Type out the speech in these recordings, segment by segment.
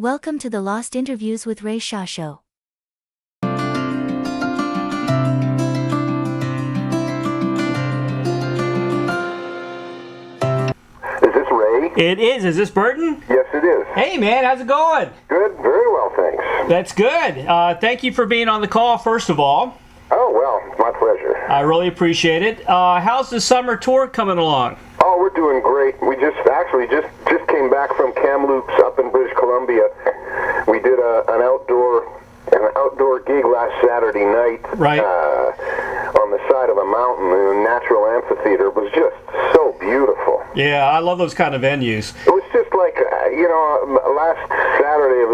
Welcome to the Lost Interviews with Ray Shasho. Is this Ray? It is. Is this Burton? Yes, it is. Hey, man. How's it going? Good. Very well, thanks. That's good. Thank you for being on the call, first of all. Oh, well, my pleasure. I really appreciate it. How's the summer tour coming along? Oh, we're doing great. We just came back from Kamloops up in British Columbia. We did an outdoor gig last Saturday night. Right. On the side of a mountain in a natural amphitheater. It was just so beautiful. Yeah, I love those kind of venues. It was just like, last Saturday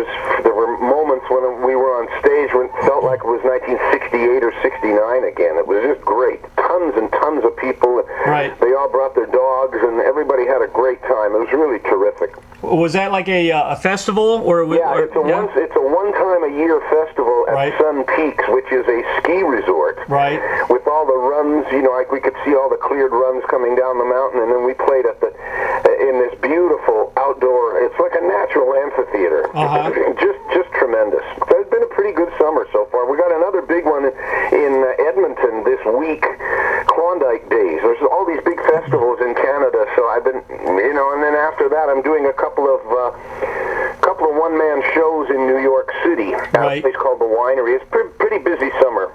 there were moments when we were on stage when it felt like it was 1968 or 69 again. It was just great. Tons and tons of people. Right. They all brought their dogs, and everybody had a great time. It was really terrific. Was that like a festival? It's a one-time-a-year festival at Right. Sun Peaks, which is a ski resort. Right. With all the runs, like we could see all the cleared runs coming down the mountain, and then we played in this beautiful outdoor. It's like a natural amphitheater. Uh-huh. Just tremendous. So it's been a pretty good summer so far. We got another big one in Edmonton this week, Klondike Days. There's all these big festivals in Canada, so I've been, and then after that, I'm doing a couple of one-man shows in New York City at Right. a place called The Winery. It's pretty busy summer.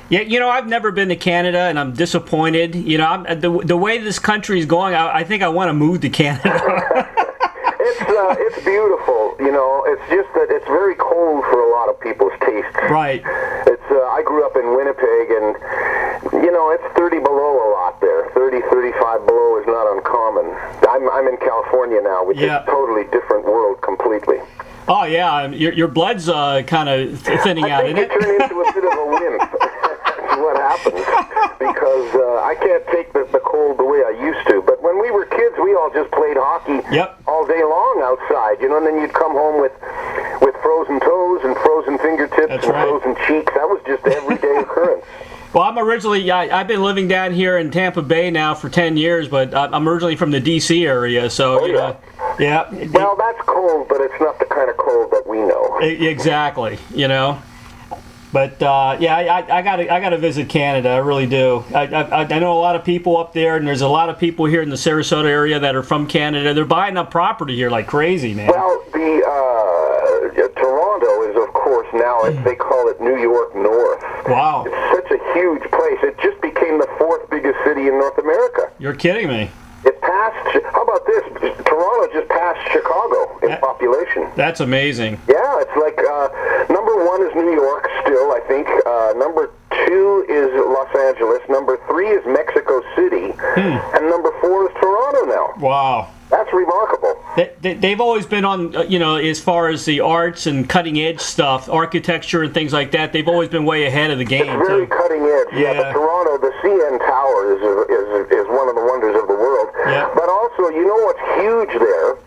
Yeah, I've never been to Canada, and I'm disappointed. The way this country is going, I think I want to move to Canada. It's beautiful, It's just that it's very cold for a lot of people's tastes. Right. I grew up in Winnipeg, and it's 30 below a lot there. 30, 35 below is not uncommon. I'm in California now, which is a totally different world completely. Oh yeah, your blood's kind of thinning out, isn't it? I think you turn into a bit of a wimp. That's what happens, because I can't take the cold the way I used to. But when we were kids, we all just played hockey all day long outside, and then you'd come home with frozen toes and frozen fingertips frozen cheeks. That was just everyday occurrence. Well, I've been living down here in Tampa Bay now for 10 years, but I'm originally from the D.C. area, so, yeah. Well, that's cold, but it's not the kind of cold that we know. Exactly, But, I gotta visit Canada, I really do. I know a lot of people up there, and there's a lot of people here in the Sarasota area that are from Canada. They're buying up property here like crazy, man. Well, Toronto is, of course, now they call it New York North. Wow. It's such a huge place. It just became the fourth biggest city in North America. You're kidding me. It passed, how about this? Toronto just passed Chicago in population. That's amazing. Yeah, it's like, number one is New York still, I think. Number two is Los Angeles. Number three is Mexico City. And number four is Toronto now. Wow. That's remarkable. They've always been on, as far as the arts and cutting edge stuff, architecture and things like that, they've always been way ahead of the game. It's very cutting edge. Yeah, but Toronto, the CN Tower is one of the wonders of the world. Yeah. But also, what's huge there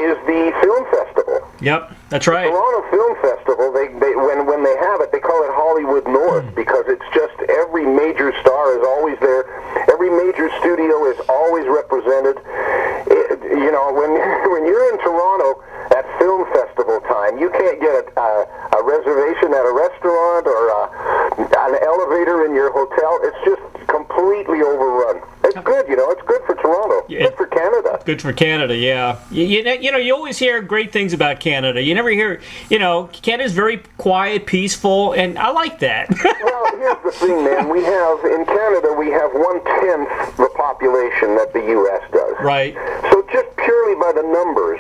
is the film festival. Yep, that's right. The Toronto Film Festival, when they have it, they call it Hollywood North because it's just every major star is always there. Every major studio is always represented. When you're in Toronto at film festival time, you can't get a reservation at a restaurant or an elevator in your hotel. It's just completely overrun. It's good, it's good for Toronto. Good for Canada. Good for Canada, yeah. You always hear great things about Canada. You never hear, Canada's very quiet, peaceful, and I like that. Well, here's the thing, man. In Canada, we have 1/10 the population that the U.S. does. Right. So just purely by the numbers,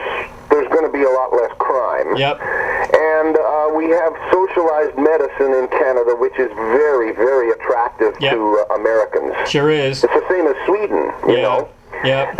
there's going to be a lot less crime. Yep. And we have socialized medicine in Canada, which is very, very attractive to Americans. Sure is. It's the same as Sweden, you know. Yeah.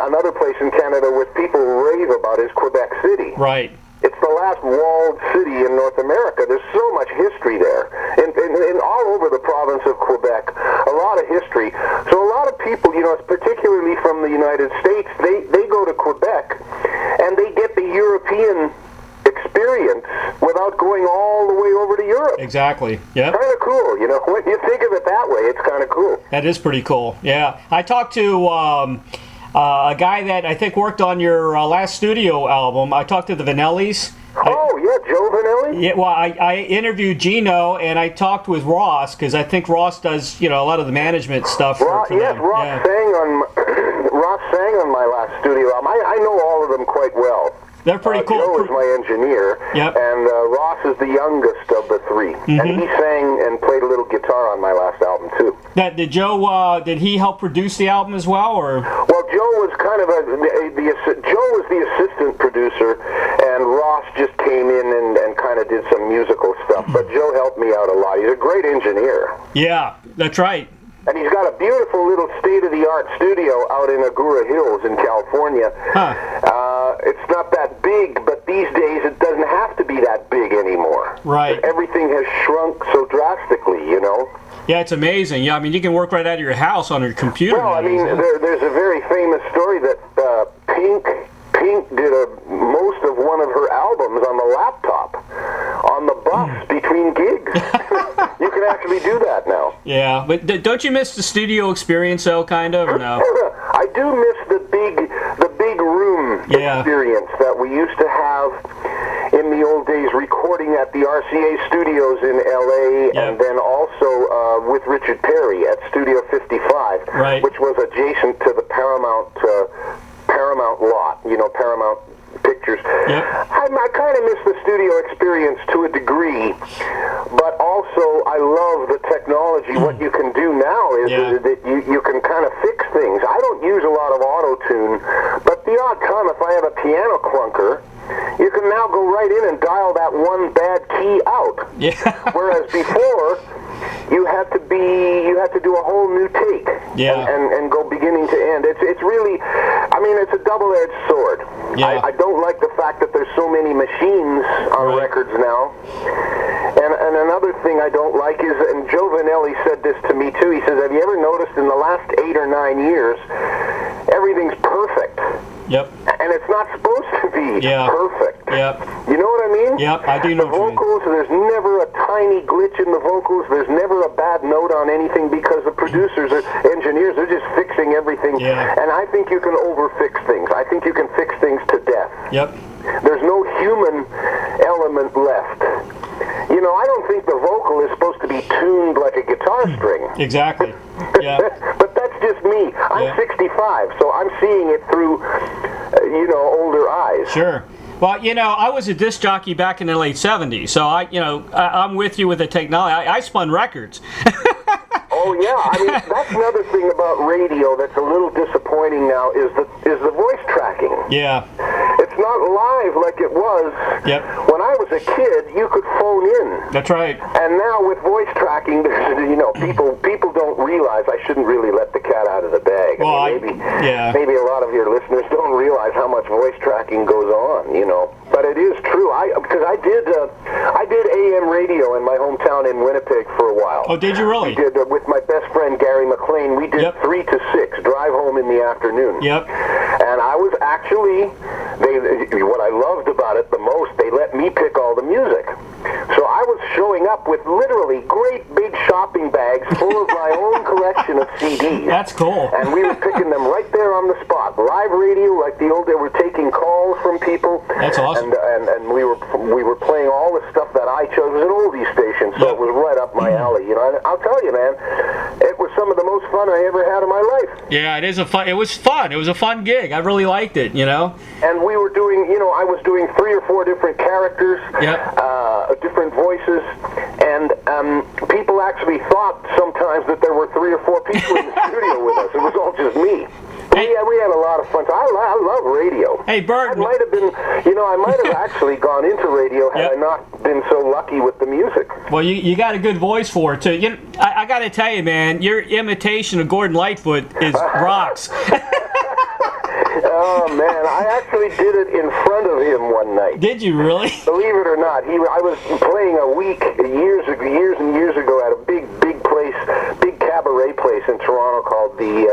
Another place in Canada where people rave about is Quebec City. Right. It's the last walled city in North America. There's so much history there. In all over the province of Quebec, a lot of history. So a lot of people, particularly from the United States, they go to Quebec and they get the European experience without going all the way over to Europe. Exactly. Yeah. Kind of cool, when you think of it that way, it's kind of cool. That is pretty cool. Yeah. I talked to a guy that I think worked on your last studio album. I talked to the Vanellis. Oh, yeah, Joe Vanelli? Yeah, well, I interviewed Gino, and I talked with Ross, because I think Ross does, a lot of the management stuff. Ross sang on my last studio album. I know all of them quite well. They're pretty cool. Joe is my engineer, and Ross is the youngest of the three. Mm-hmm. And he sang and played a little guitar on my last album, too. Did Joe, did he help produce the album as well, or? Well, Joe was kind of Joe was the assistant producer, and Ross just came in and kind of did some musical stuff. But Joe helped me out a lot. He's a great engineer. Yeah, that's right. And he's got a beautiful little state-of-the-art studio out in Agoura Hills in California. Huh. It's not that big, but these days it doesn't have to be that big anymore. Right. Everything has shrunk so drastically, Yeah, it's amazing. Yeah, I mean, you can work right out of your house on your computer. Well, I mean, there's a very famous story that Pink did most of one of her albums on the laptop, on the bus between gigs. You can actually do that now. Yeah, but don't you miss the studio experience, though, kind of, or no? I do miss the big room experience that we used to have in the old days, recording at the RCA studios in L.A., and then also with Richard Perry at Studio 55, which was adjacent to the Paramount lot, Paramount Pictures. Yep. I kind of miss the studio experience to a degree, but also I love the technology. What you can do now is that you can kind of fix things. I don't use a lot of auto-tune, but the odd time if I have a piano clunker, you can now go right in and dial that one bad key out. Yeah. Whereas before, you had to do a whole new take. Yeah. And go beginning to end. It's really, I mean, it's a double-edged sword. Yeah. I don't like the fact that there's so many machines on records now. And another thing I don't like is, and Joe Vanelli said this to me too, he says, have you ever noticed in the last 8 or 9 years, everything's perfect? Yep. And it's not supposed to be perfect. Yep. You know what I mean? Yep, I do know the vocals, there's never a tiny glitch in the vocals. There's never a bad note on anything because the producers or engineers are just fixing everything. Yeah. And I think you can overfix things. I think you can fix things to death. Yep. There's no human element left. I don't think the vocal is supposed to be tuned like a guitar string. Exactly. Yeah. But that's just me. I'm 65, so I'm seeing it through, older eyes. Sure. Well, I was a disc jockey back in the late 70s, so I'm with you with the technology. I spun records. Oh yeah, I mean that's another thing about radio that's a little disappointing now is the voice tracking. Yeah. It's not live like it was. Yep. When I was a kid, you could phone in. That's right. And now with voice tracking, people don't realize. I shouldn't really let the cat out of the bag. Well, maybe a lot of your listeners don't realize how much voice tracking goes on. But it is true. Because I did AM radio in my hometown in Winnipeg for a while. Oh, did you really? We did with my best friend Gary McLean. We did 3 to 6 drive home in the afternoon. Yep. And I was actually what I loved about it the most. They let me pick all the music. So I was showing up with literally great big shopping bags full of my own collection of CDs. That's cool. And we were picking them right there on the spot. Live radio, like the old day, we're taking calls from people. That's awesome. And we were playing all the stuff that I chose. It was an oldies station, so it was right up my alley. And I'll tell you, man, it was some of the most fun I ever had in my life. Yeah, it was fun. It was a fun gig. I really liked it, And we were doing, I was doing 3 or 4 different characters, different voices, and people actually thought sometimes that there were 3 or 4 people in the studio with us. It was all just me. Hey, we had a lot of fun. I love radio. Hey, Burton. I might have actually gone into radio had I not been so lucky with the music. Well, you got a good voice for it, too. I got to tell you, man, your imitation of Gordon Lightfoot is rocks. Oh, man, I actually did it in front of him one night. Did you really? Believe it or not, I was playing a week years and years ago at a big cabaret place in Toronto called the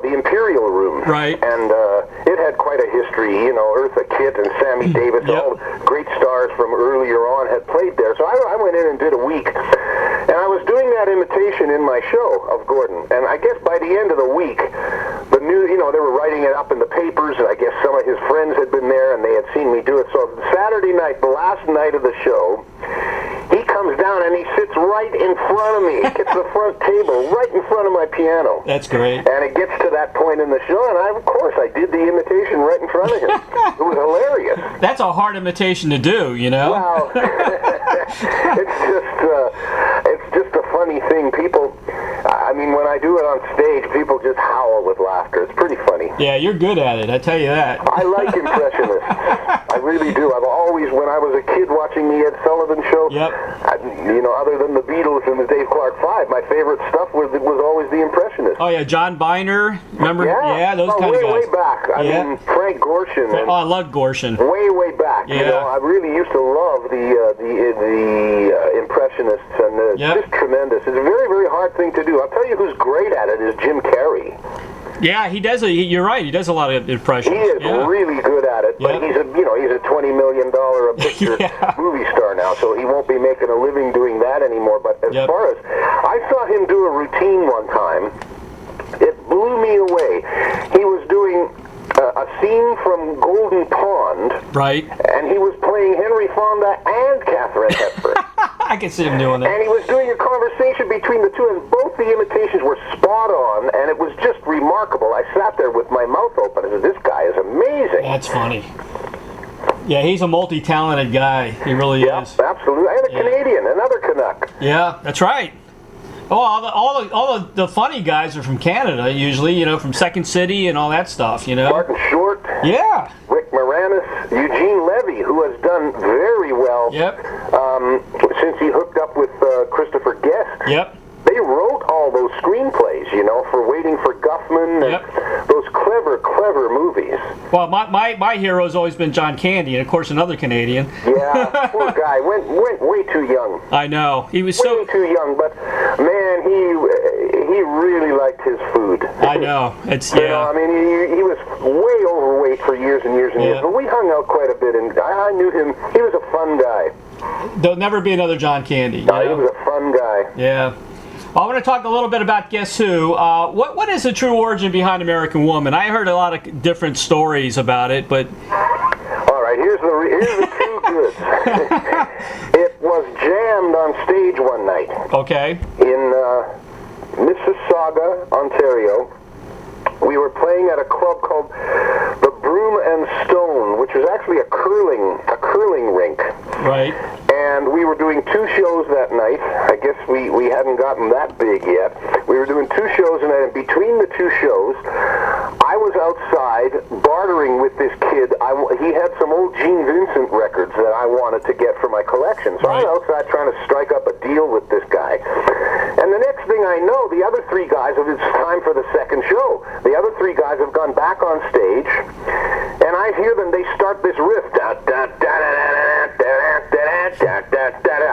the Imperial Room. Right. And it had quite a history. Eartha Kitt and Sammy Davis, all great stars from earlier on had played there. So I went in and did a week. And I was doing that imitation in my show of Gordon. And I guess by the end of the week, getting it up in the papers, and I guess some of his friends had been there, and they had seen me do it. So Saturday night, the last night of the show, he comes down and he sits right in front of me. He gets the front table right in front of my piano. That's great. And it gets to that point in the show, and of course, I did the imitation right in front of him. It was hilarious. That's a hard imitation to do, you know? Well, it's just a funny thing. People, I mean, when I do it on stage, people just howl with laughter. It's pretty funny. Yeah, you're good at it, I tell you that. I like impressionists. I really do. I've always, when I was a kid watching the Ed Sullivan Show, Yep. You know, other than the Beatles and the Dave Clark Five, my favorite stuff was always the impressionists. Oh, yeah, John Byner, remember? Yeah, those kind of guys. Way back. I mean, Frank Gorshin. Oh, I love Gorshin. Way back. Yeah. You know, I really used to love the impressionists, and just tremendous. It's a very, very hard thing to do. I'll tell you who's great at it is Jim Carrey. Yeah, he does. You're right. He does a lot of impressions. He is really good at it, but he's a $20 million a picture movie star now, so he won't be making a living doing that anymore. But as far as I saw him do a routine one time, it blew me away. He was doing a scene from Golden Pond, right? And he was playing Henry Fonda and Katharine Hepburn. I can see him doing that. And he was doing a conversation between the two, and both the imitations were spot on, and it was just remarkable. I sat there with my mouth open and said, "This guy is amazing." That's funny. Yeah, he's a multi-talented guy. He really is. Absolutely. And a Canadian, another Canuck. Yeah, that's right. Oh, all the funny guys are from Canada usually, you know, from Second City and all that stuff, you know. Martin Short. Yeah. Rick Moranis, Eugene Levy, who has done very well. Yep. Since he hooked up with Christopher Guest. Yep. They wrote all those screenplays, you know, for Waiting for Guffman and those clever movies. Well, my hero's always been John Candy, and of course another Canadian. Yeah, poor guy went way too young. I know, he was way too young, but man, he really liked his food. I know, it's You know, I mean, he was way overweight for years and years and years, but we hung out quite a bit, and I knew him. He was a fun guy. There'll never be another John Candy. No, he was a fun guy. Yeah. I want to talk a little bit about Guess Who. What is the true origin behind American Woman? I heard a lot of different stories about it, but... All right, here's the true goods. It was jammed on stage one night. Okay. In Mississauga, Ontario. We were playing at a club called the Broom and Stone, which was actually a curling rink. Right. And we were doing 2 shows that night. I guess we hadn't gotten that big yet. We were doing 2 shows, and between the 2 shows, I was outside bartering with this kid. He had some old Gene Vincent records that I wanted to get for my collection. So I was outside trying to strike up a deal with this guy. And the next thing I know, the other 3 guys, it's time for the second show. The other 3 guys have gone back on stage, and I hear them, they start this riff.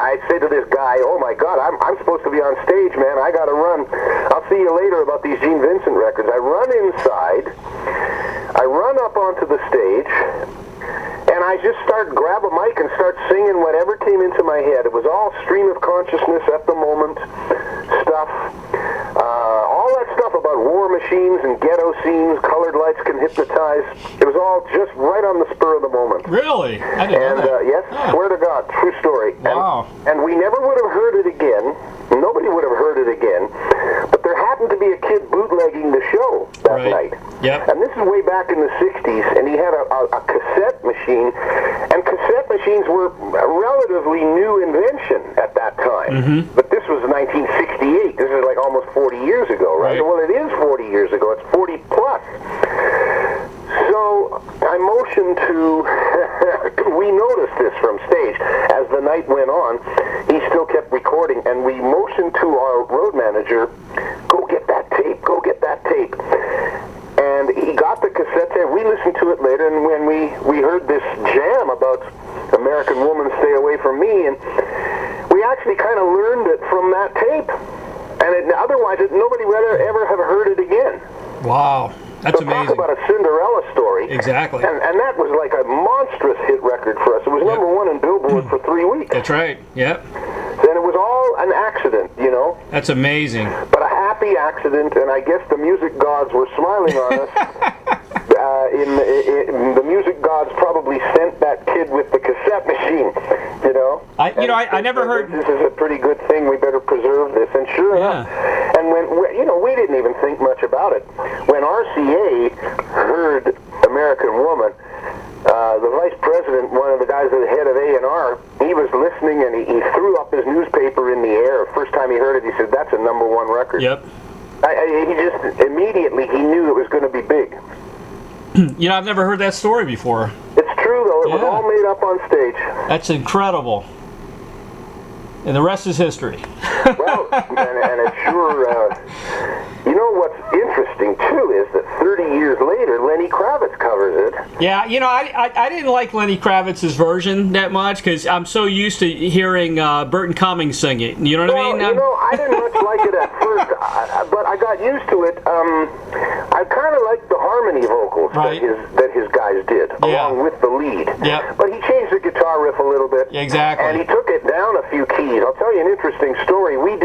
I say to this guy, "Oh my God, I'm supposed to be on stage, man. I gotta run. I'll see you later about these Gene Vincent records." I run inside. I run up onto the stage, and I just grab a mic and start singing whatever came into my head. It was all stream of consciousness at the moment stuff. All that stuff about war machines and ghetto scenes, colored lights can hypnotize. It was all just right on the spur of the moment. Really? I didn't know that. Yes, swear to God, true story. Wow. And we never would have heard it again. Nobody would have heard it again. But there happened to be a kid bootlegging the show that night. Yep. And this is way back in the 60s, and he had a cassette machine. And cassette machines were a relatively new invention at that time. But this was 1968. This is like almost 40 years ago, right? Well, it is 40 years ago. It's 40 plus. So I motioned to, we noticed this from stage. As the night went on, he still kept recording, and we motioned to our road manager, "Go get that tape, go get that tape." And he got the cassette tape. We listened to it later, and when we heard this jam about American Woman, Stay Away From Me, and we actually kind of learned it from that tape. And otherwise, nobody would ever have heard it again. Wow. That's amazing. Talk about a Cinderella story. Exactly. And that was like a monstrous hit record for us. It was number 1 in Billboard for 3 weeks. That's right. Yep. And it was all an accident, you know. That's amazing. But a happy happy accident, and I guess the music gods were smiling on us. The music gods probably sent that kid with the cassette machine, you know. I never heard. This is a pretty good thing. We better preserve this. And sure enough, and when we didn't even think much about it. When RCA heard American Woman, the vice president, one of the guys at the head of A&R, he was listening and he threw up his newspaper in the air. First time he heard it, he said, "That's a #1 record." Yep. He just immediately he knew it was going to be big. I've never heard that story before. It's true, though. It was all made up on stage. That's incredible. And the rest is history. Well, and it's sure... what's interesting, too, is that 30 years later, Lenny Kravitz covers it. Yeah, I didn't like Lenny Kravitz's version that much because I'm so used to hearing Burton Cummings sing it. You know what I mean? I didn't much like it at first, but I got used to it. I kind of liked the harmony vocals that his guys did, along with the lead. Yeah. But he changed the guitar riff a little bit. Exactly. And he took it down a few keys. I'll tell you an interesting story. We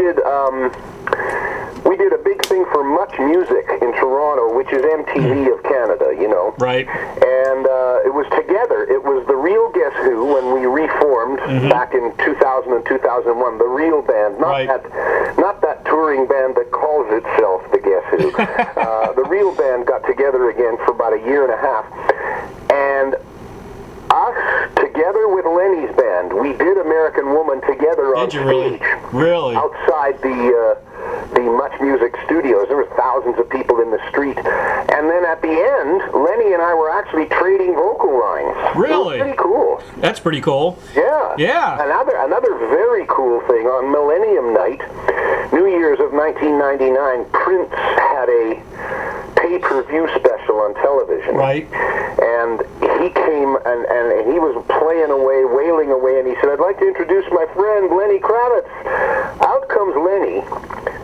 did a big thing for Much Music in Toronto, which is MTV of Canada, Right. And it was together. It was the real Guess Who when we reformed back in 2000 and 2001. The real band, not that touring band that calls itself the Guess Who. The real band got together again for about a year and a half, and us together with Lenny's band, we did American Woman together on stage. Really? Outside the Much Music studios. There were thousands of people in the street. And then at the end, Lenny and I were actually trading vocal lines. Really? It was pretty cool. That's pretty cool. Yeah. Yeah. Another very cool thing, on Millennium Night, New Year's of 1999, Prince had a pay-per-view special on television. Right. And he came and he was playing away, wailing away, and he said, "I'd like to introduce my friend Lenny Kravitz." Out comes Lenny,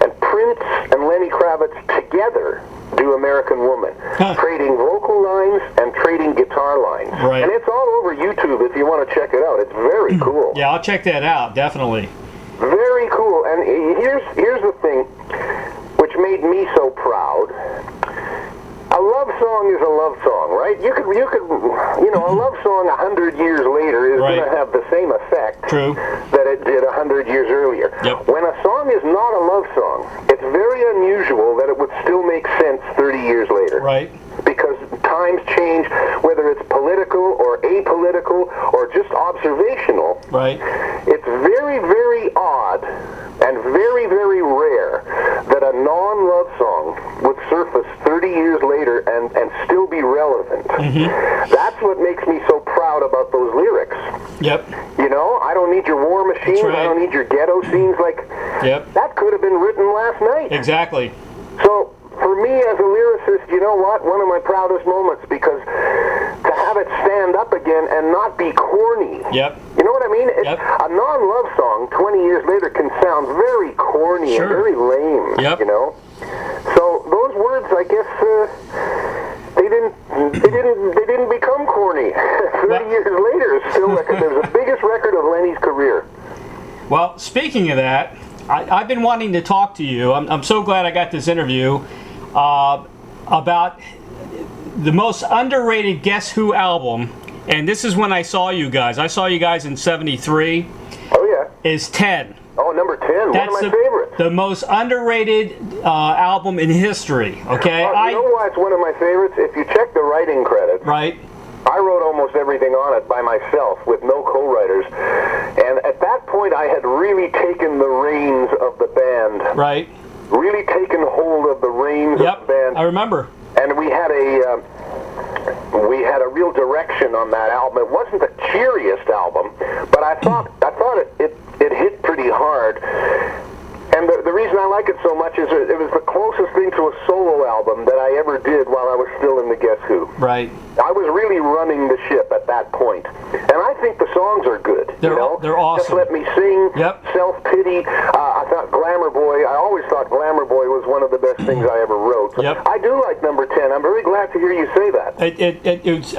and Prince and Lenny Kravitz together do American Woman, trading vocal lines and trading guitar lines. Right. And it's all over YouTube if you want to check it out. It's very cool. Yeah, I'll check that out, definitely. Very cool. And here's the thing which made me so proud. A love song is a love song, right? You could, a love song 100 years later is going to have the same effect that it did 100 years earlier. Yep. When a song is not a love song, it's very unusual that it would still make sense 30 years later. Right. Because times change, whether it's political or apolitical or just observational. Right. It's very, very odd and very, very rare that a non-love song would surface 30 years later and still be relevant. That's what makes me so proud about those lyrics. Yep. I don't need your war machine. Right. I don't need your ghetto scenes. That could have been written last night. Exactly. So, for me as a lyricist, you know what? One of my proudest moments, because to have it stand up again and not be corny. Yep. You know what I mean? A non-love song 20 years later can sound very corny and very lame. Yep. So those words, I guess, they didn't become corny. 30 years later, it's still there's the biggest record of Lenny's career. Well, speaking of that, I've been wanting to talk to you. I'm so glad I got this interview about the most underrated Guess Who album. And this is when I saw you guys. I saw you guys in '73. Oh, yeah. Is 10. Oh, number 10. That's one of my favorites. The most underrated album in history. Okay. You know why it's one of my favorites? If you check the writing credits. Right. I wrote almost everything on it by myself with no co-writers. And at that point, I had really taken the reins of the band. Right. Really taken hold of the reins of the band. I remember. And we had a real direction on that album. It wasn't the cheeriest album, but I thought it hit pretty hard. And the reason I like it so much is it was the closest thing to a solo album that I ever did while I was still in the Guess Who. Right. I was really running the ship at that point. And I think the songs are good. They're awesome. Just Let Me Sing, Yep. Self-Pity. I thought Glamour Boy. I always thought Glamour Boy was one of the best things I ever wrote. So Yep. I do like number 10. I'm very glad to hear you say that.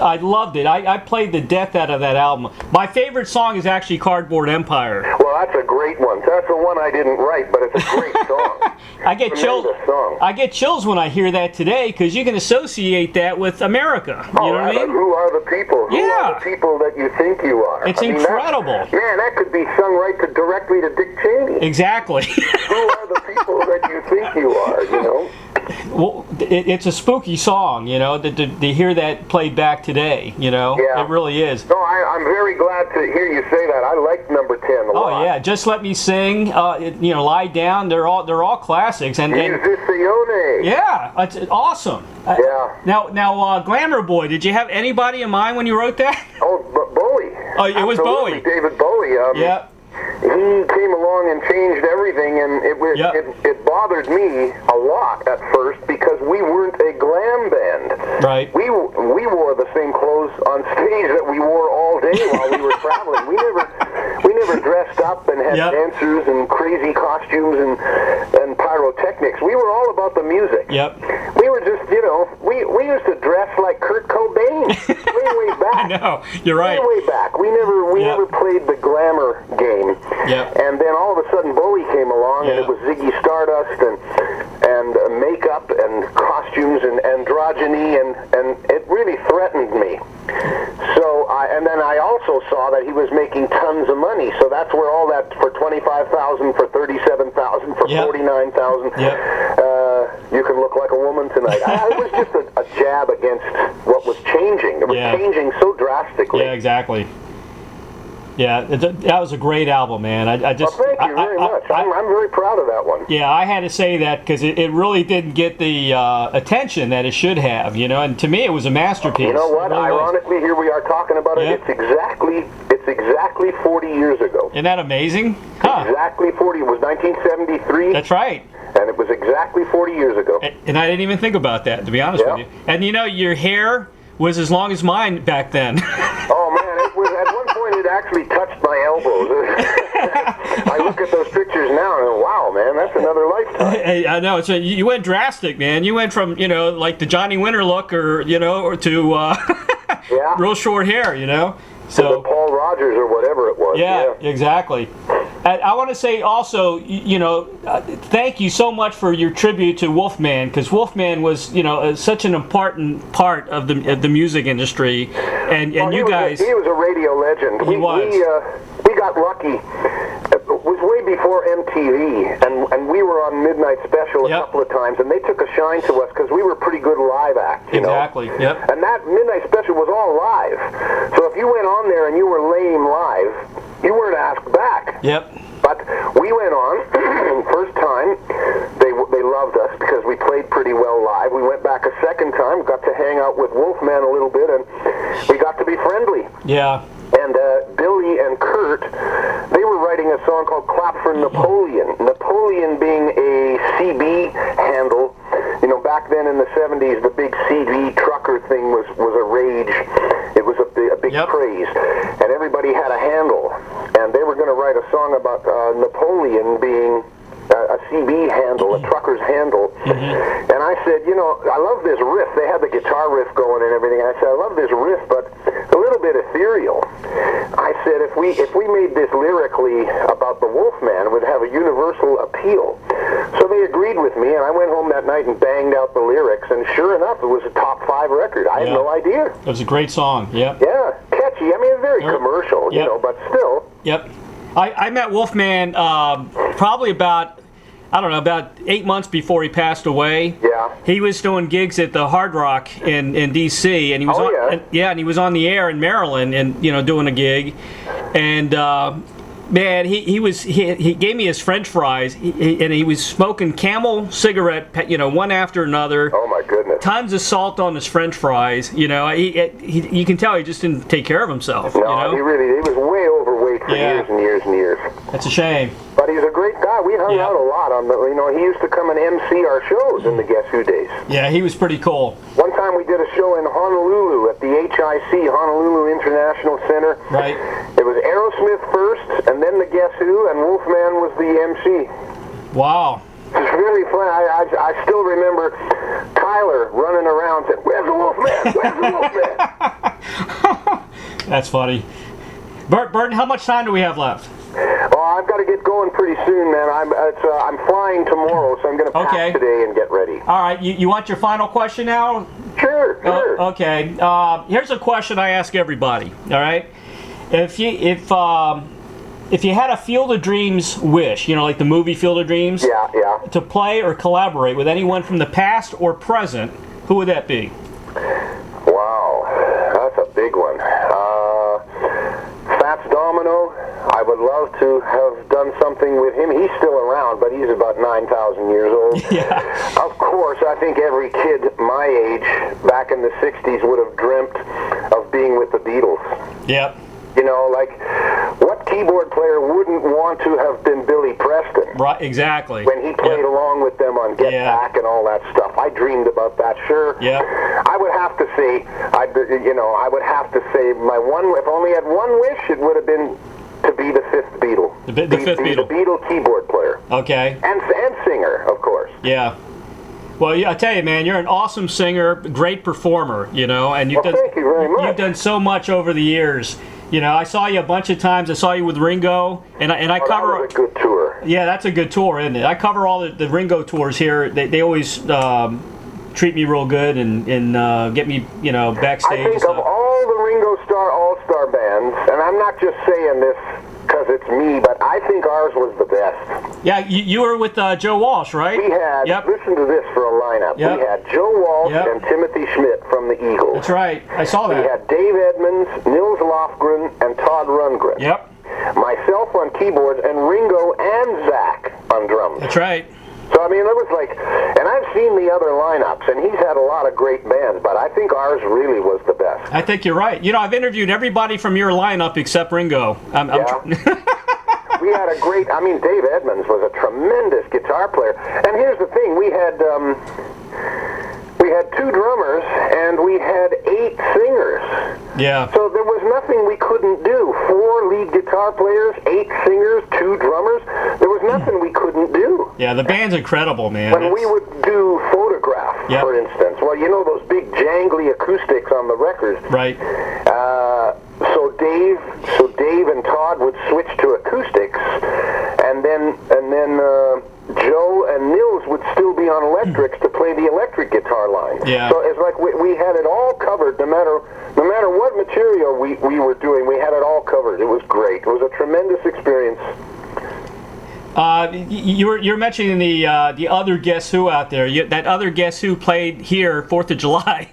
I loved it. I played the death out of that album. My favorite song is actually Cardboard Empire. Well, that's a great one. That's the one I didn't write, but it's a great song. I get chills. Tremendous song. I get chills when I hear that today because you can associate that with America. You know what I mean? Who are the people? Who are the people that you think you are? It's incredible. That could be sung right directly to Dick Cheney. Exactly. Who are the people that you think you are, you know? Well, it's a spooky song, you know, to hear that played back today, you know? Yeah. It really is. No, I'm very glad to hear you say that. I like number 10 a lot. Oh, yeah. Just Let Me Sing, you know, Lie Down, they're all classics. And Musicione. yeah, it's awesome. Yeah. Now, Glamour Boy, did you have anybody in mind when you wrote that? Oh, Bowie. Oh, it was Absolutely, Bowie. David Bowie. Yeah. He came along and changed everything, and it bothered me a lot at first because we weren't a glam band. Right. We wore the same clothes on stage that we wore all day while we were traveling. We never dressed up and had dancers and crazy costumes and pyrotechnics. We were all about the music. Yep. We were just, you know, we used to dress like Kurt Cobain way back. I know. You're right. Way back. We never played the glamour game. Yep. And then all of a sudden Bowie came along, and it was Ziggy Stardust and makeup and costumes and androgyny, and it really threatened me. So then I also saw that he was making tons of money. So that's where all that for $25,000, for $37,000, for $49,000. You can look like a woman tonight. It was just a jab against what was changing. It was changing so drastically. Yeah, exactly. Yeah, that was a great album, man. I just thank you very much. I'm very proud of that one. Yeah, I had to say that because it really didn't get the attention that it should have, you know. And to me, it was a masterpiece. You know what? Really Ironically, here we are talking about it. It's exactly 40 years ago. Isn't that amazing? Huh. Exactly 40. It was 1973. That's right. And it was exactly 40 years ago. And I didn't even think about that, to be honest with you. And you know, your hair was as long as mine back then. Oh man, it was at one point it actually touched my elbows. I look at those pictures now and go, wow, man, that's another lifetime. I know. So you went drastic, man. You went from, you know, like the Johnny Winter look, or you know, or to real short hair, you know. So Paul Rogers or whatever it was. Yeah, exactly. I want to say also, you know, thank you so much for your tribute to Wolfman, because Wolfman was, you know, such an important part of the music industry, and you guys. He was a radio legend. He was. We got lucky. It was way before MTV, and we were on Midnight Special a couple of times, and they took a shine to us because we were pretty good live acts. Exactly. Yep. And that Midnight Special was all live. So if you went on there and you were lame live, you weren't asked back. Yep. But we went on, first time, they loved us because we played pretty well live. We went back a second time, got to hang out with Wolfman a little bit, and we got to be friendly. Yeah. And Billy and Kurt, they were writing a song called Clap for Napoleon. Napoleon being a CB handle. You know, back then in the 70s, the big CB trucker thing was a rage. It was a big craze. And everybody had a handle. And they were going to write a song about Napoleon being a CB handle, a trucker's handle. Mm-hmm. And I said, you know, I love this riff. They had the guitar riff going and everything. I said, I love this riff, but a little bit ethereal. I said, if we made this lyrically about the Wolfman, it would have a universal appeal. So they agreed with me, and I went home that night and banged out the lyrics, and sure enough, it was a top 5 record. I had no idea. It was a great song, Yeah, catchy. I mean, very commercial, you know, but still. Yep. I met Wolfman probably about 8 months before he passed away. Yeah. He was doing gigs at the Hard Rock in D.C. and he was and he was on the air in Maryland and doing a gig, and man, he gave me his French fries, and he was smoking Camel cigarette, one after another. Oh my goodness! Tons of salt on his French fries. You can tell he just didn't take care of himself. No, he was way overweight for years and years and years. That's a shame. But he's a great guy. We hung out a lot on the. He used to come and MC our shows in the Guess Who days. Yeah, he was pretty cool. One time we did a show in Honolulu at the HIC, Honolulu International Center. Right. It was Aerosmith first, and then the Guess Who, and Wolfman was the MC. Wow. It's really fun. I still remember Tyler running around saying, "Where's the Wolfman? Where's the Wolfman?" That's funny. Burton, how much time do we have left? Oh, I've got to get going pretty soon, man. I'm flying tomorrow, so I'm going to pack today and get ready. All right. You want your final question now? Sure. Okay. Here's a question I ask everybody. All right. If you had a Field of Dreams wish, like the movie Field of Dreams, to play or collaborate with anyone from the past or present, who would that be? Wow, that's a big one. Fats Domino, I would love to have done something with him. He's still around, but he's about 9,000 years old. Yeah. Of course, I think every kid my age back in the 60s would have dreamt of being with the Beatles. Yep. Like, what keyboard player wouldn't want to have been Billy Preston? Right, exactly. When he played along with them on Get Back and all that stuff. I dreamed about that, sure. Yeah. I would have to say, I would have to say my one, if I only had one wish, it would have been to be the fifth Beatle. The fifth Beatle. The Beatle keyboard player. Okay. And singer, of course. Yeah. Well, I tell you, man, you're an awesome singer, great performer, and you've done. Thank you very much. You've done so much over the years. I saw you a bunch of times. I saw you with Ringo, and I cover. That was a good tour. Yeah, that's a good tour, isn't it? I cover all the Ringo tours here. They always treat me real good and get me, backstage. I think of all the Ringo All-Star bands, and I'm not just saying this because it's me, but I think ours was the best. Yeah, you were with Joe Walsh, right? We had, listen to this for a lineup. Yep. We had Joe Walsh and Timothy Schmidt from the Eagles. That's right. I saw that. We had Dave Edmunds, Nils Lofgren, and Todd Rundgren. Yep. Myself on keyboards, and Ringo and Zach on drums. That's right. So, it was like, and I've seen the other lineups, and he's had a lot of great bands, but I think ours really was the best. I think you're right. I've interviewed everybody from your lineup except Ringo. We had a great, Dave Edmunds was a tremendous guitar player. And here's the thing, we had 2 drummers, and we had 8 singers. Yeah. So there was nothing we couldn't do. 4 lead guitar players, 8 singers, 2 drummers. There was nothing we couldn't do. Yeah, the band's incredible, man. When we would do Photograph, for instance, well, those big jangly acoustics on the records. Right. So Dave and Todd would switch to acoustics, and then Joe and Nils would still be on electrics to play the electric guitar line. Yeah. So it's like we had it all covered. No matter what material we were doing, we had it all covered. It was great. It was a tremendous experience. You're mentioning the other Guess Who out there. That other Guess Who played here 4th of July.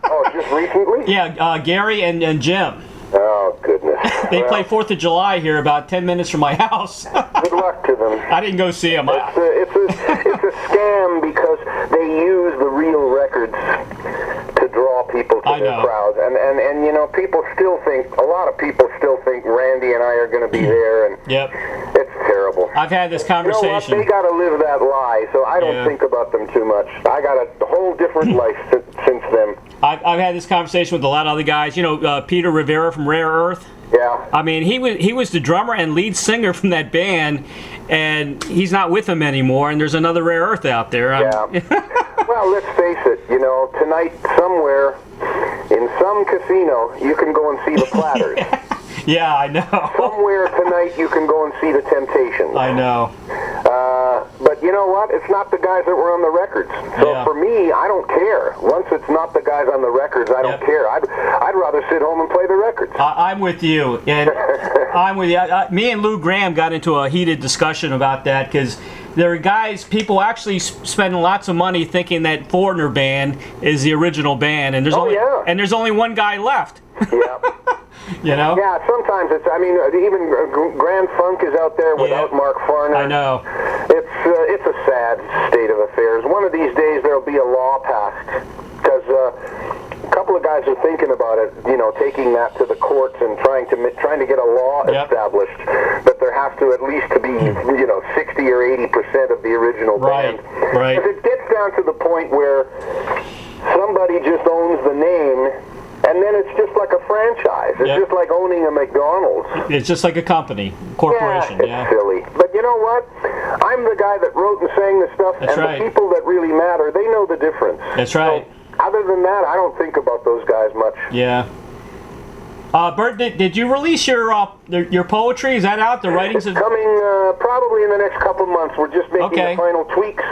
Oh, just recently? Yeah, Gary and Jim. Oh, goodness. They play 4th of July here about 10 minutes from my house. Good luck to them. I didn't go see them. It's a scam because they use the real records to draw people to their crowds. And people still think, a lot of people still think Randy and I are going to be there. And it's terrible. I've had this conversation. You know what? They got to live that lie, so I don't think about them too much. I got a whole different life since then. I've had this conversation with a lot of other guys. Peter Rivera from Rare Earth. Yeah. He was the drummer and lead singer from that band, and he's not with them anymore. And there's another Rare Earth out there. Yeah. Well, let's face it. Tonight somewhere in some casino you can go and see the Platters. Yeah, I know. Somewhere tonight you can go and see the Temptations. I know. But you know what? It's not the guys that were on the records. So for me, I don't care. Once it's not the guys on the records, I don't care. I'd rather sit home and play the records. I'm with you. And I'm with you. Me and Lou Graham got into a heated discussion about that because there are people actually spending lots of money thinking that Foreigner band is the original band, and there's only one guy left. Yeah. Yeah, sometimes it's, even Grand Funk is out there without Mark Farner. I know. It's a sad state of affairs. One of these days there'll be a law passed, because a couple of guys are thinking about it, taking that to the courts and trying to get a law established that there has to at least be, 60 or 80% of the original band. Right. Because it gets down to the point where somebody just owns the name, and then it's just like a franchise. It's just like owning a McDonald's. It's just like a company, corporation. Yeah, it's silly. But you know what? I'm the guy that wrote and sang the stuff, That's and right. the people that really matter, they know the difference. That's right. So, other than that, I don't think about those guys much. Yeah. Bert, did you release your poetry? Is that out? The writings It's of... coming probably in the next couple months. We're just making the final tweaks,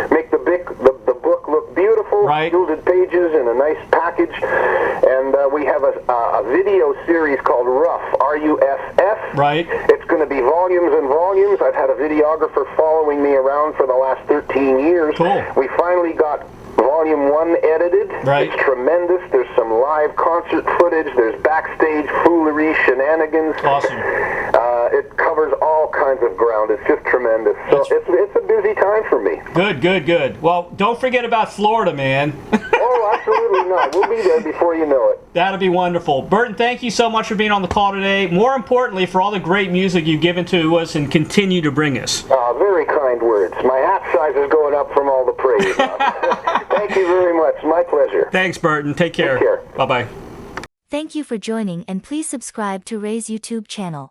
make the book look beautiful, Right. gilded pages in a nice package, and we have a video series called Ruff, R-U-F-F. Right. It's going to be volumes and volumes. I've had a videographer following me around for the last 13 years. Cool. We finally got Volume 1 edited. Right. It's tremendous. There's some live concert footage. There's backstage foolery, shenanigans. Awesome. It covers all kinds of ground. It's just tremendous. So it's a busy time for me. Good. Well, don't forget about Florida, man. Oh, absolutely not. We'll be there before you know it. That'll be wonderful. Burton, thank you so much for being on the call today. More importantly, for all the great music you've given to us and continue to bring us. Very kind words. My hat size is going up from all the praise. Thank you very much. My pleasure. Thanks, Burton. Take care. Take care. Bye-bye. Thank you for joining, and please subscribe to Ray's YouTube channel.